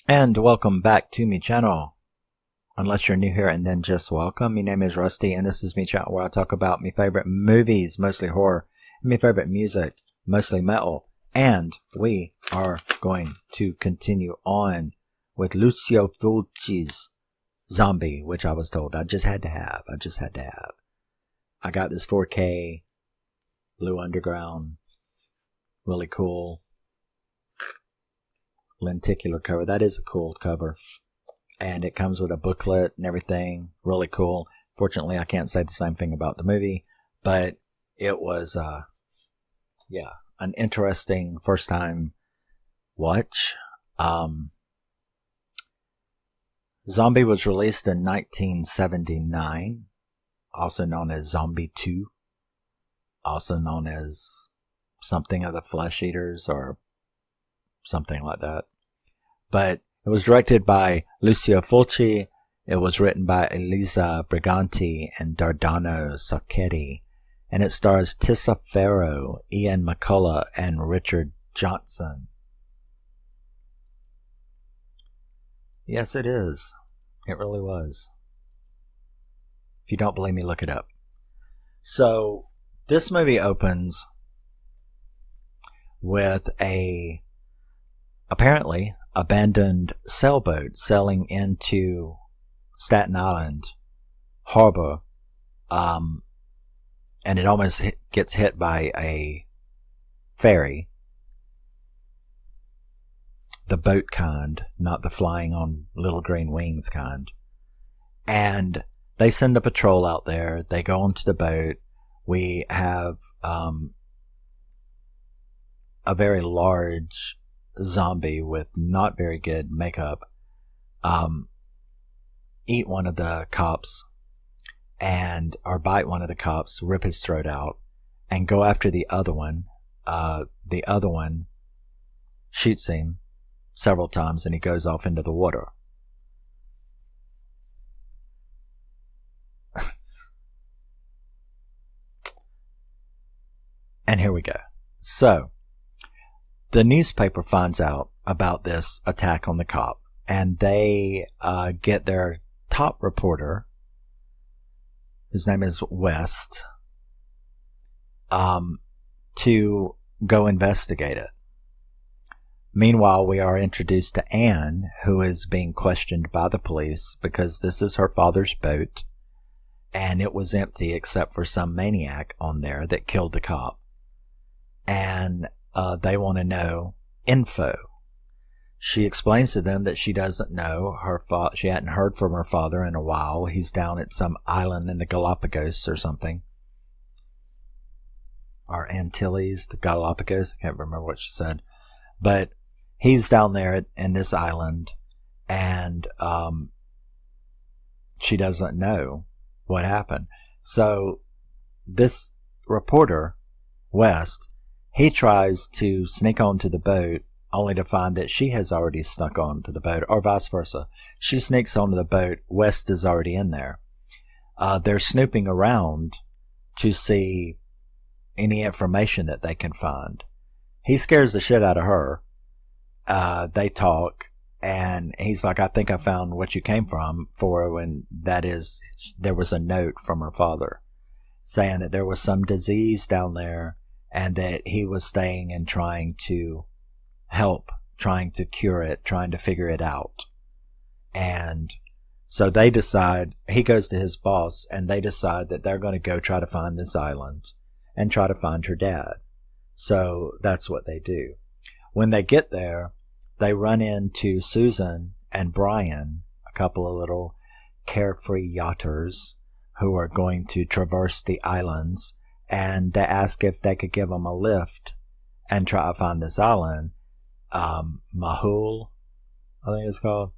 And welcome back to me channel. Unless you're new here, and then just welcome. My name is Rusty, and this is me channel where I talk about my favorite movies, mostly horror, and my favorite music, mostly metal. And we are going to continue on with Lucio Fulci's Zombie, which I was told I just had to have. I got this 4K Blue Underground, really cool lenticular cover. That is a cool cover, and it comes with a booklet and everything. Really cool. Fortunately, I can't say the same thing about the movie, but it was an interesting first time watch. Zombie was released in 1979, also known as Zombie 2, also known as something of the Flesh Eaters or something like that. But it was directed by Lucio Fulci. It was written by Elisa, Briganti, and Dardano, Sacchetti. And it stars Tisa Farrow, Ian McCulloch, and Richard Johnson. Yes, it is. It really was. If you don't believe me, look it up. So, this movie opens with a apparently abandoned sailboat sailing into Staten Island harbor, and it almost gets hit by a ferry. The boat kind, not the flying on little green wings kind. And they send a patrol out there. They go onto the boat. We have a very large zombie with not very good makeup eat one of the cops or bite one of the cops, rip his throat out, and go after the other one. The other one shoots him several times, and he goes off into the water. And here we go. So the newspaper finds out about this attack on the cop, and they get their top reporter, whose name is West, to go investigate it. Meanwhile, we are introduced to Anne, who is being questioned by the police because this is her father's boat, and it was empty except for some maniac on there that killed the cop. And they want to know info. She explains to them that she doesn't know she hadn't heard from her father in a while. He's down at some island in the Galapagos or something. Or Antilles, the Galapagos. I can't remember what she said. But he's down there in this island, and she doesn't know what happened. So this reporter, West, he tries to sneak onto the boat, only to find that she has already snuck onto the boat, or vice versa. She sneaks onto the boat. West is already in there. They're snooping around to see any information that they can find. He scares the shit out of her. They talk, and he's like, I think I found what you came for, and that is, there was a note from her father saying that there was some disease down there, and that he was staying and trying to help, trying to cure it, trying to figure it out. And so they decide, he goes to his boss, and they decide that they're going to go try to find this island and try to find her dad. So that's what they do. When they get there, they run into Susan and Brian, a couple of little carefree yachters who are going to traverse the islands, and they ask if they could give them a lift and try to find this island. Mahul, I think it's called.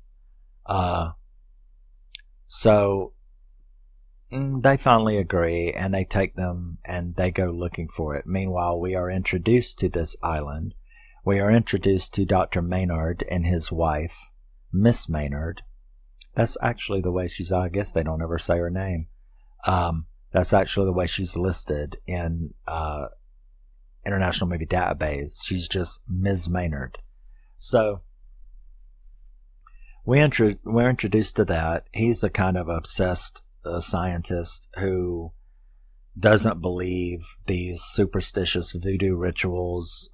So They finally agree, and they take them and they go looking for it. Meanwhile, we are introduced to this island. We are introduced to Dr. Maynard and his wife, Miss Maynard. That's actually the way she's, I guess they don't ever say her name. That's actually the way she's listed in International Movie Database. She's just Ms. Maynard. So we're introduced to that. He's a kind of obsessed scientist who doesn't believe these superstitious voodoo rituals.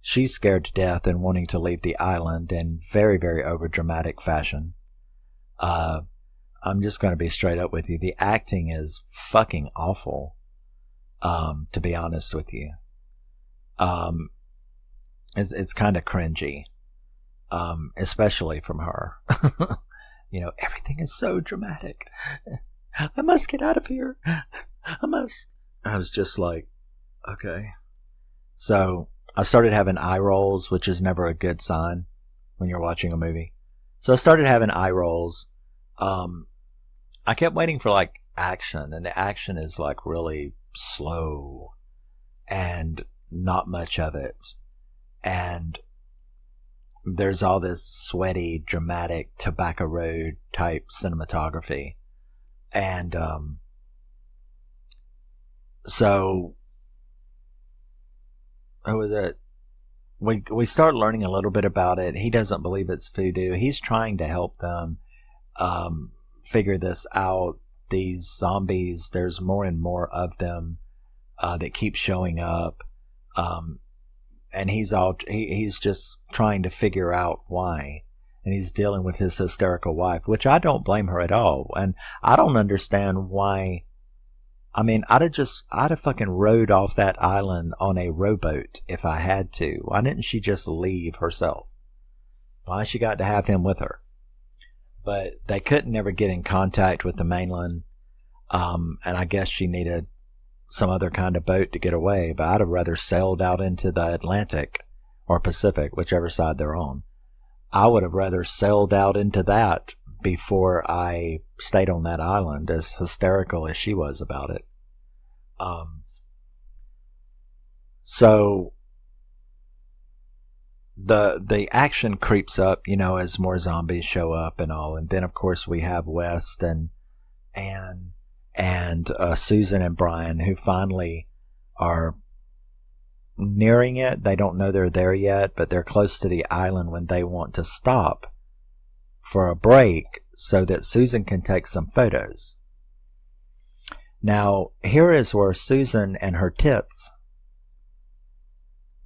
She's scared to death and wanting to leave the island in very, very overdramatic fashion. I'm just going to be straight up with you. The acting is fucking awful, to be honest with you. It's kind of cringy, especially from her. Everything is so dramatic. I must get out of here. I must. I was just like, okay. So I started having eye rolls, which is never a good sign when you're watching a movie. So I started having eye rolls. I kept waiting for like action, and the action is like really slow and not much of it. And there's all this sweaty, dramatic Tobacco Road type cinematography. And so who was it? We start learning a little bit about it. He doesn't believe it's voodoo. He's trying to help them figure this out. These zombies, there's more and more of them that keep showing up. And he's just trying to figre out why. And he's dealing with his hysterical wife, which I don't blame her at all. And I don't understand why. I mean, I'd have fucking rode off that island on a rowboat if I had to. Why didn't she just leave herself? Why she got to have him with her? But they couldn't ever get in contact with the mainland. And I guess she needed some other kind of boat to get away. But I'd have rather sailed out into the Atlantic or Pacific, whichever side they're on. I would have rather sailed out into that before I stayed on that island, as hysterical as she was about it. So the action creeps up, as more zombies show up and all. And then, of course, we have West and Susan and Brian, who finally are nearing it. They don't know they're there yet, but they're close to the island when they want to stop for a break so that Susan can take some photos. Now, here is where Susan and her tits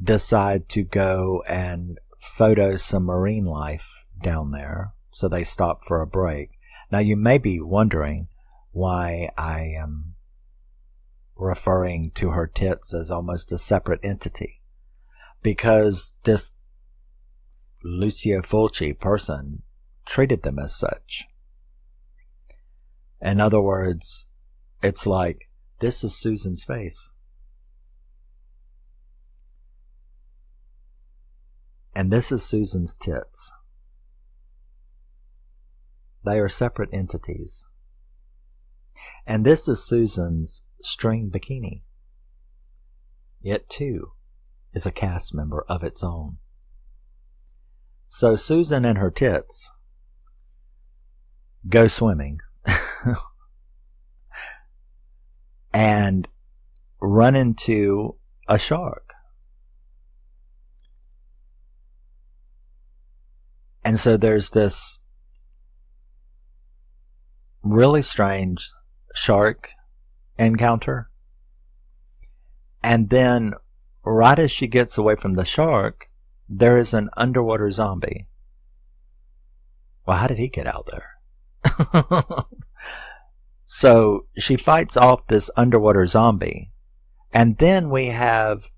decide to go and photo some marine life down there, so they stop for a break. Now, you may be wondering why I am referring to her tits as almost a separate entity, because this Lucio Fulci person treated them as such. In other words, it's like, this is Susan's face, and this is Susan's tits. They are separate entities. And this is Susan's string bikini. It too is a cast member of its own. So Susan and her tits go swimming and run into a shark. And so there's this really strange shark encounter. And then, right as she gets away from the shark, there is an underwater zombie. Well, how did he get out there? So she fights off this underwater zombie. And then we have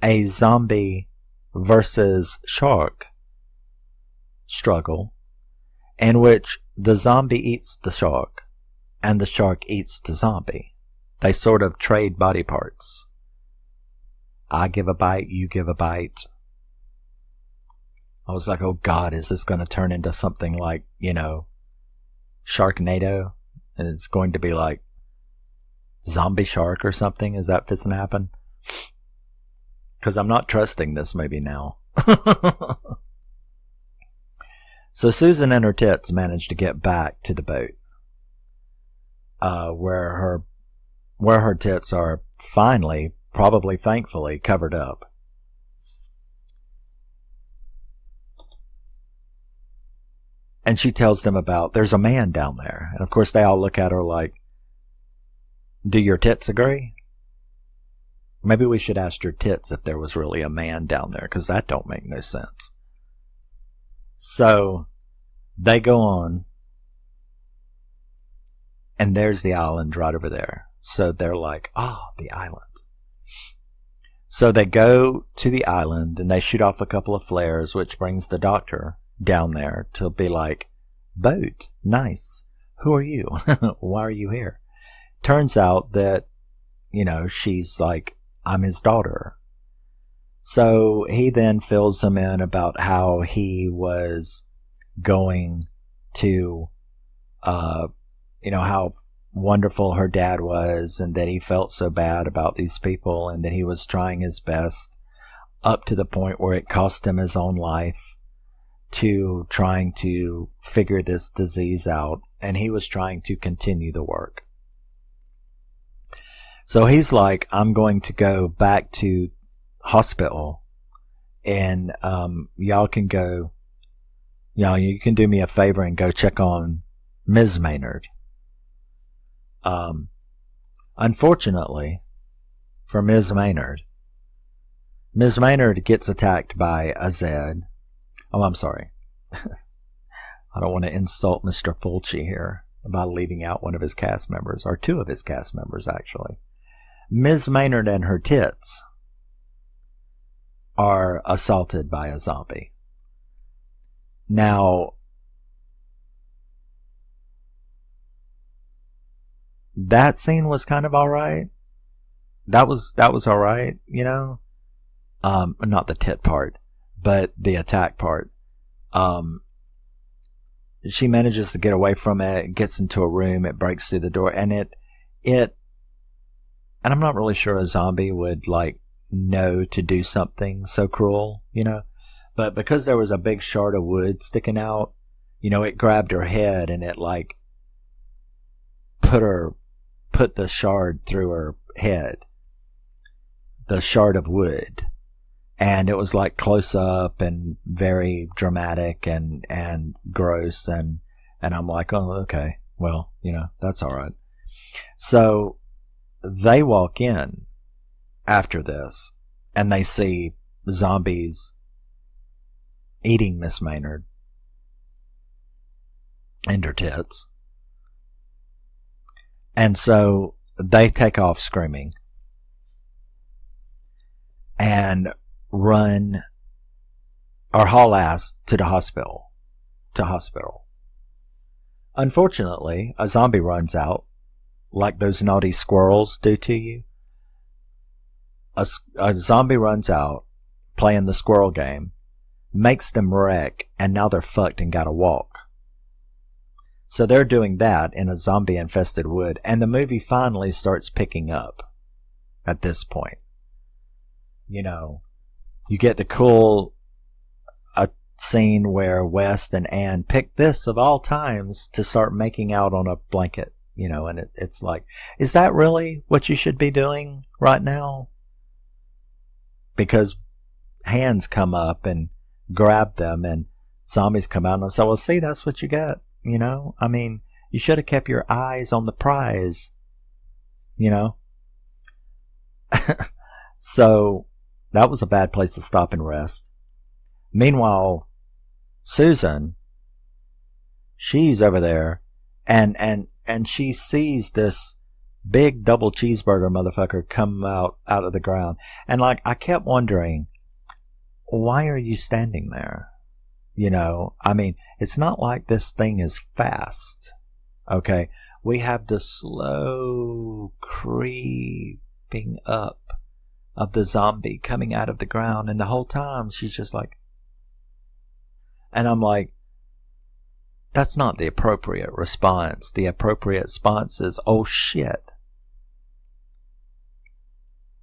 a zombie versus shark struggle, in which the zombie eats the shark and the shark eats the zombie. They sort of trade body parts. I give a bite, you give a bite. I was like, oh God, is this going to turn into something like, Sharknado? And it's going to be like zombie shark or something. Is that fixing to happen? Because I'm not trusting this movie now. So Susan and her tits managed to get back to the boat, where her tits are finally, probably thankfully, covered up. And she tells them about, there's a man down there. And of course they all look at her like, do your tits agree? Maybe we should ask your tits if there was really a man down there, because that don't make no sense. So they go on, and there's the island right over there. So they're like, the island. So they go to the island, and they shoot off a couple of flares, which brings the doctor down there to be like, boat, nice. Who are you? Why are you here? Turns out that, she's like, I'm his daughter. So he then fills them in about how he was going to, how wonderful her dad was, and that he felt so bad about these people, and that he was trying his best up to the point where it cost him his own life, to trying to figure this disease out, and he was trying to continue the work. So he's like, I'm going to go back to hospital, and y'all can go, you can do me a favor and go check on Ms. Maynard. Unfortunately for Ms. Maynard gets attacked by a Zed. Oh, I'm sorry. I don't want to insult Mr. Fulci here by leaving out one of his cast members, or two of his cast members, actually. Ms. Maynard and her tits are assaulted by a zombie. Now, that scene was kind of alright. That was alright, not the tit part, but the attack part. She manages to get away from it, gets into a room, it breaks through the door, and and I'm not really sure a zombie would know to do something so cruel, but because there was a big shard of wood sticking out, it grabbed her head, and it put the shard through her head, the shard of wood. And it was close up and very dramatic and gross. And I'm like, oh, okay. Well, that's all right. So they walk in after this, and they see zombies eating Miss Maynard and her tits. And so they take off screaming and run or haul ass to the hospital. Unfortunately, a zombie runs out, like those naughty squirrels do to you. A zombie runs out, playing the squirrel game, makes them wreck, and now they're fucked and gotta walk. So they're doing that in a zombie-infested wood, and the movie finally starts picking up at this point. You get the cool scene where West and Anne pick this, of all times, to start making out on a blanket, and it's like, is that really what you should be doing right now? Because hands come up and grab them, and zombies come out, and I say, well, see, that's what you get, I mean, you should have kept your eyes on the prize, So that was a bad place to stop and rest. Meanwhile, Susan, she's over there, and she sees this big double cheeseburger motherfucker come out of the ground. And I kept wondering, why are you standing there? I mean, it's not like this thing is fast. Okay. We have the slow creeping up of the zombie coming out of the ground, and the whole time she's just like, and I'm like, That's not the appropriate response. The appropriate response is, oh shit.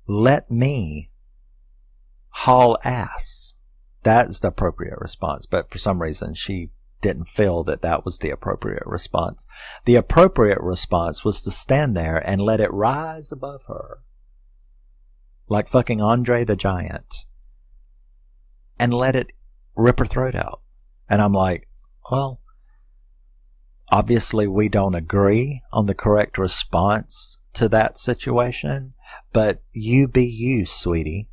Let me haul ass. That's the appropriate response. But for some reason, she didn't feel that that was the appropriate response. The appropriate response was to stand there and let it rise above her. Like fucking Andre the Giant. And let it rip her throat out. And I'm like, well, obviously we don't agree on the correct response to that situation, but you be you, sweetie.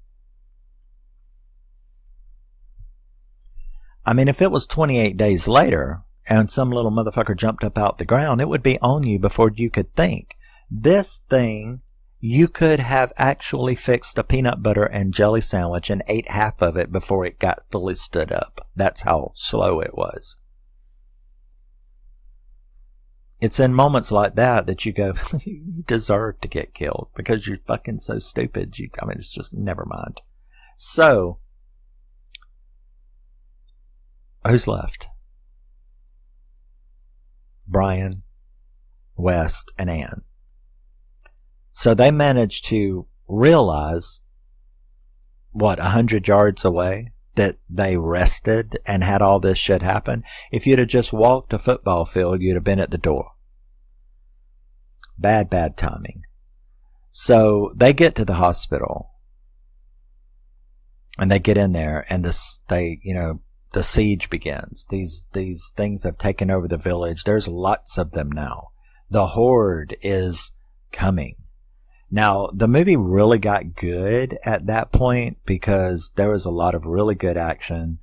I mean, if it was 28 days later and some little motherfucker jumped up out the ground, it would be on you before you could think. This thing, you could have actually fixed a peanut butter and jelly sandwich and ate half of it before it got fully stood up. That's how slow it was. It's in moments like that that you go, you deserve to get killed because you're fucking so stupid. I mean, it's just, never mind. So, who's left? Brian, West, and Ann. So they managed to realize, 100 yards away, that they rested and had all this shit happen. If you'd have just walked a football field, you'd have been at the door. Bad timing. So they get to the hospital and they get in there and the siege begins. These things have taken over the village. There's lots of them now. The horde is coming. Now, the movie really got good at that point because there was a lot of really good action,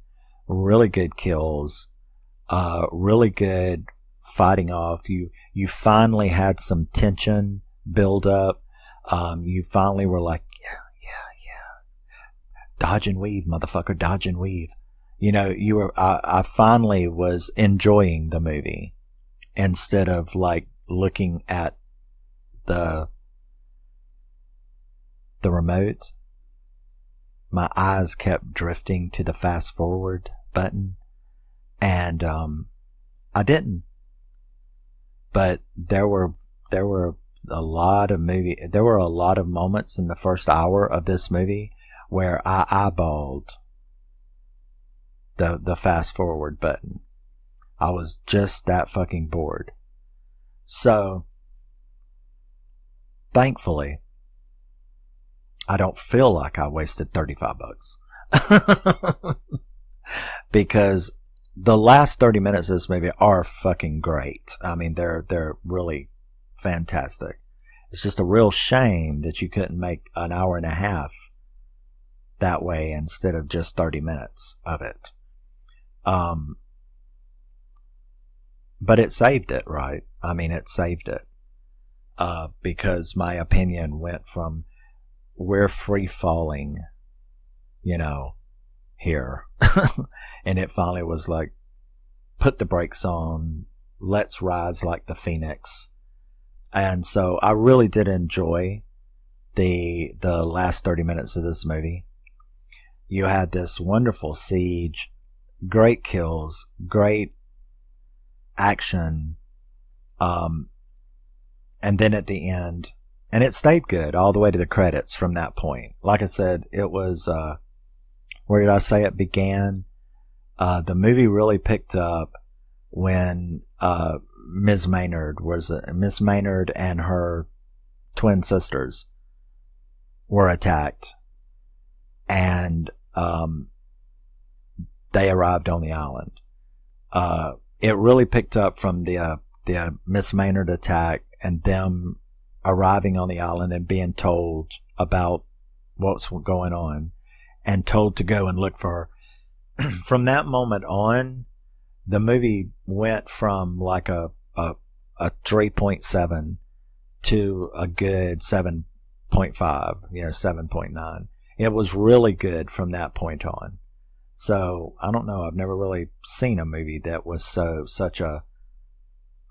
really good kills, really good fighting off. You finally had some tension build up. You finally were like, yeah. Dodge and weave, motherfucker, dodge and weave. I finally was enjoying the movie instead of like looking at the remote. My eyes kept drifting to the fast forward button and I didn't. But there were a lot of moments in the first hour of this movie where I eyeballed the fast forward button. I was just that fucking bored. So, thankfully, I don't feel like I wasted $35. Because the last 30 minutes of this movie are fucking great. I mean, they're really fantastic. It's just a real shame that you couldn't make an hour and a half that way instead of just 30 minutes of it. But it saved it, right? I mean, it saved it. Because my opinion went from, we're free falling, here. And it finally was like, put the brakes on, let's rise like the phoenix. And so I really did enjoy the last 30 minutes of this movie. You had this wonderful siege, great kills, great action, and then at the end, and it stayed good all the way to the credits from that point. Like I said, it was, where did I say it began? The movie really picked up when Miss Maynard and her twin sisters were attacked, and they arrived on the island. It really picked up from the Miss Maynard attack and them arriving on the island and being told about what's going on and told to go and look for her. From that moment on, the movie went from like a 3.7 to a good 7.5, 7.9. It was really good from that point on. So, I don't know, I've never really seen a movie that was such a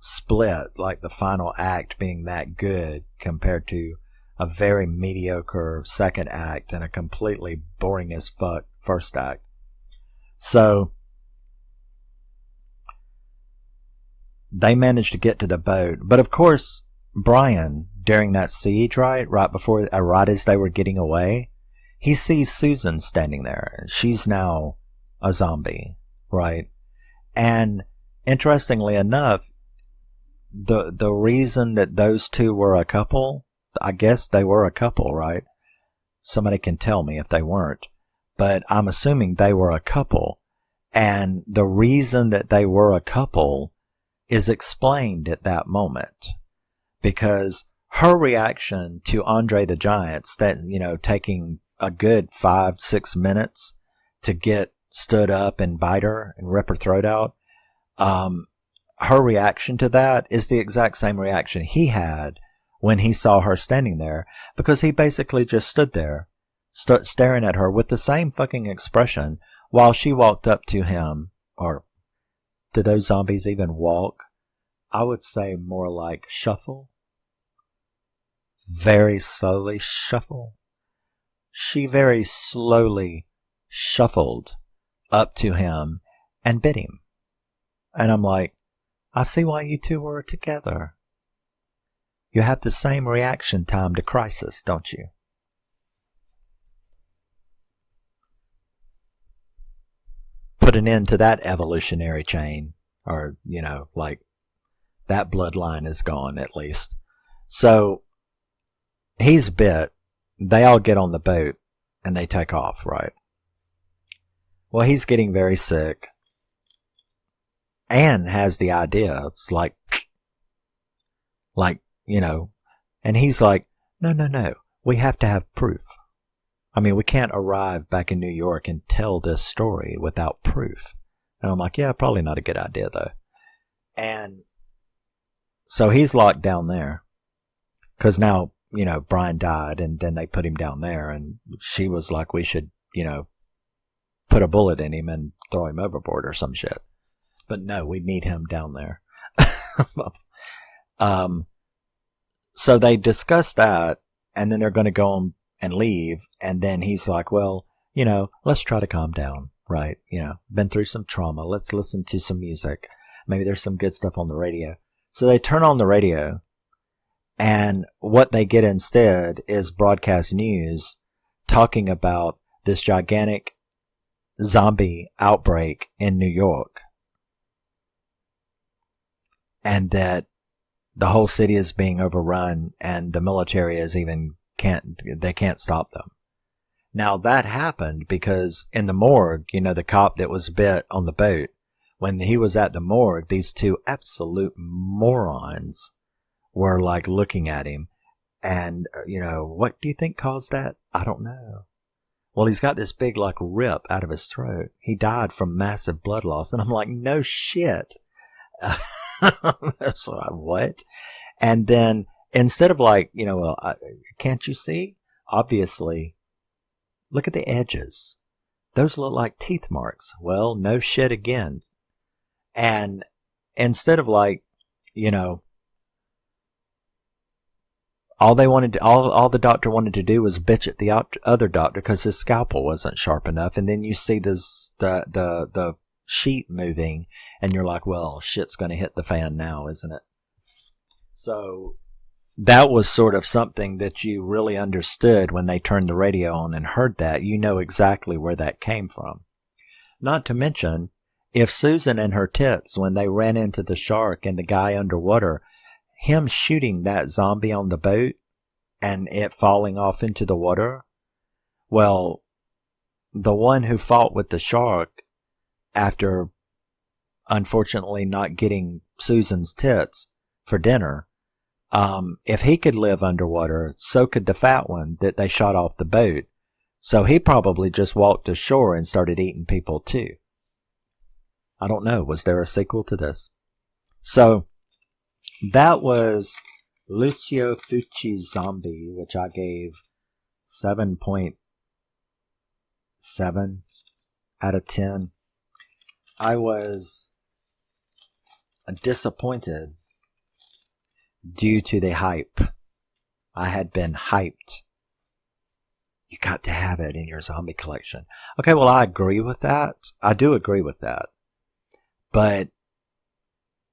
split, like the final act being that good compared to a very mediocre second act and a completely boring as fuck first act. So, they managed to get to the boat. But of course, Brian, during that siege, right as they were getting away, he sees Susan standing there. She's now a zombie, right? And interestingly enough, the reason that those two were a couple, I guess they were a couple, right? Somebody can tell me if they weren't, but I'm assuming they were a couple. And the reason that they were a couple is explained at that moment, because her reaction to Andre the Giant, taking a good 5-6 minutes to get stood up and bite her and rip her throat out, her reaction to that is the exact same reaction he had when he saw her standing there, because he basically just stood there, staring at her with the same fucking expression while she walked up to him. Or do those zombies even walk? I would say more like shuffle. Very slowly shuffle. She very slowly shuffled up to him and bit him. And I'm like, I see why you two were together. You have the same reaction time to crisis, don't you? Put an end to that evolutionary chain, or, that bloodline is gone at least. So, he's bit. They all get on the boat and they take off, right? Well, he's getting very sick. Anne has the idea. It's like, and he's like, no. We have to have proof. I mean, we can't arrive back in New York and tell this story without proof. And I'm like, yeah, probably not a good idea though. And so he's locked down there because now, Brian died and then they put him down there, and she was like, we should, put a bullet in him and throw him overboard or some shit. But no, we need him down there. So they discuss that, and then they're going to go on and leave. And then he's like, well, let's try to calm down, right? Been through some trauma. Let's listen to some music. Maybe there's some good stuff on the radio. So they turn on the radio, and what they get instead is broadcast news talking about this gigantic zombie outbreak in New York. And that the whole city is being overrun, and the military can't stop them. Now that happened because in the morgue, the cop that was bit on the boat, when he was at the morgue, these two absolute morons were like looking at him. And, what do you think caused that? I don't know. Well, he's got this big like rip out of his throat. He died from massive blood loss. And I'm like, no shit. So what? And then instead of like, can't you see? Obviously, look at the edges. Those look like teeth marks. Well, no shit again. And instead of like, all the doctor wanted to do was bitch at the other doctor because his scalpel wasn't sharp enough. And then you see the sheet moving, and you're like, well, shit's going to hit the fan now, isn't it? So that was sort of something that you really understood when they turned the radio on and heard that. You know exactly where that came from. Not to mention, if Susan and her tits, when they ran into the shark and the guy underwater, him shooting that zombie on the boat and it falling off into the water, well, the one who fought with the shark, after unfortunately not getting Susan's tits for dinner, if he could live underwater, so could the fat one that they shot off the boat. So he probably just walked ashore and started eating people too. I don't know. Was there a sequel to this? So that was Lucio Fulci's Zombie, which I gave 7.7 out of 10. I was disappointed due to the hype. I had been hyped. You got to have it in your zombie collection. Okay, well, I agree with that. I do agree with that. But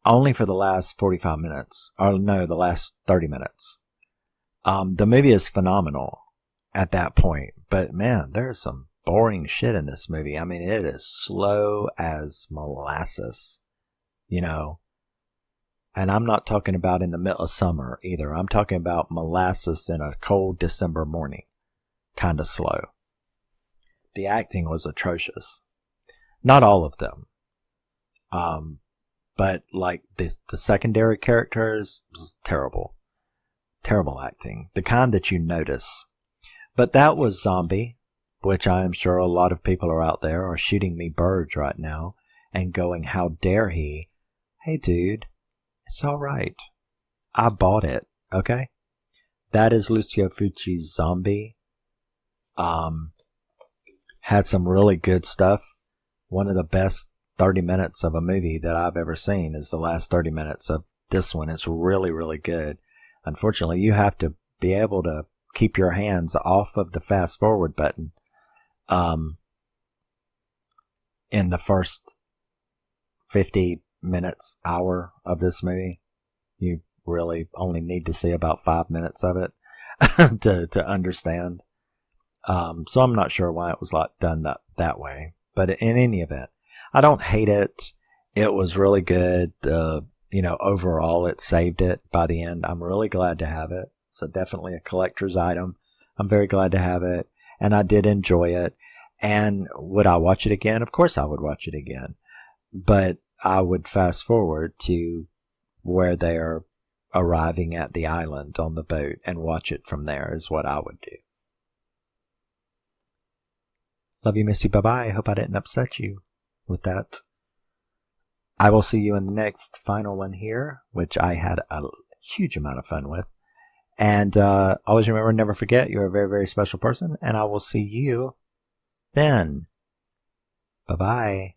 only for the last 45 minutes. Or no, the last 30 minutes. The movie is phenomenal at that point. But man, there's some boring shit in this movie. I mean, it is slow as molasses, you know. And I'm not talking about in the middle of summer either. I'm talking about molasses in a cold December morning. Kind of slow. The acting was atrocious. Not all of them. But like the secondary characters was terrible. Terrible acting. The kind that you notice. But that was Zombie, which I am sure a lot of people are out there are shooting me birds right now and going, how dare he? Hey dude, it's alright. I bought it, okay? That is Lucio Fulci's Zombie. Had some really good stuff. One of the best 30 minutes of a movie that I've ever seen is the last 30 minutes of this one. It's really, really good. Unfortunately, you have to be able to keep your hands off of the fast forward button in the first 50 minutes, hour of this movie. You really only need to see about 5 minutes of it to understand. So I'm not sure why it was done that way. But in any event, I don't hate it. It was really good. Overall, it saved it by the end. I'm really glad to have it. So definitely a collector's item. I'm very glad to have it. And I did enjoy it. And would I watch it again? Of course I would watch it again. But I would fast forward to where they are arriving at the island on the boat and watch it from there is what I would do. Love you, miss you, bye-bye. I hope I didn't upset you with that. I will see you in the next final one here, which I had a huge amount of fun with. And always remember, never forget, you're a very, very special person. And I will see you then. Bye-bye.